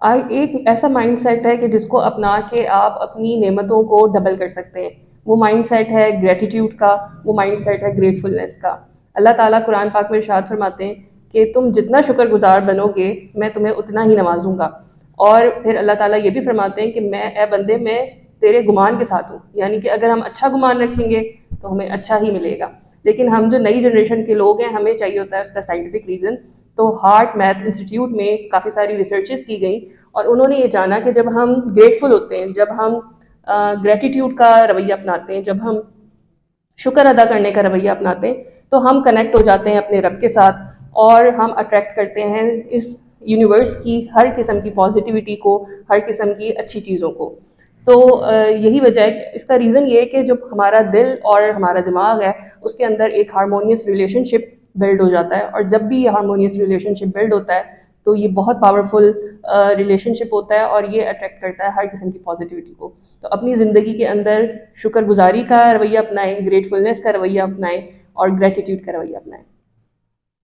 ایک ایسا mind set ہے کہ جس کو اپنا کے آپ اپنی نعمتوں کو ڈبل کر سکتے ہیں. وہ مائنڈ سیٹ ہے گریٹیٹیوڈ کا، وہ مائنڈ سیٹ ہے گریٹفلنس کا. اللہ تعالیٰ قرآن پاک میں ارشاد فرماتے ہیں کہ تم جتنا شکر گزار بنو گے میں تمہیں اتنا ہی نوازوں گا. اور پھر اللہ تعالیٰ یہ بھی فرماتے ہیں کہ میں اے بندے میں تیرے گمان کے ساتھ ہوں، یعنی کہ اگر ہم اچھا گمان رکھیں گے تو ہمیں اچھا ہی ملے گا. لیکن ہم جو نئی جنریشن کے لوگ ہیں ہمیں چاہیے ہوتا ہے اس کا سائنٹیفک ریزن. تو ہارٹ میتھ انسٹیٹیوٹ میں کافی ساری ریسرچز کی گئیں اور انہوں نے یہ جانا کہ جب ہم گریٹفل ہوتے ہیں، جب ہم گریٹیٹیوڈ کا رویہ اپناتے ہیں، جب ہم شکر ادا کرنے کا رویہ اپناتے ہیں تو ہم کنیکٹ ہو جاتے ہیں اپنے رب کے ساتھ، اور ہم اٹریکٹ کرتے ہیں اس یونیورس کی ہر قسم کی پازیٹیوٹی کو، ہر قسم کی اچھی چیزوں کو. تو یہی وجہ ہے کہ اس کا ریزن یہ ہے کہ جو ہمارا دل اور ہمارا دماغ ہے اس کے اندر ایک ہارمونیس ریلیشن شپ بلڈ ہو جاتا ہے. اور جب بھی یہ ہارمونیس ریلیشن شپ بلڈ ہوتا ہے تو یہ بہت پاورفل ریلیشن شپ ہوتا ہے اور یہ اٹریکٹ کرتا ہے ہر قسم کی پازیٹیوٹی کو. تو اپنی زندگی کے اندر شکر گزاری کا رویہ اپنائیں، گریٹفلنس کا رویہ اپنائیں اور گریٹیٹیوڈ کا رویہ اپنائیں.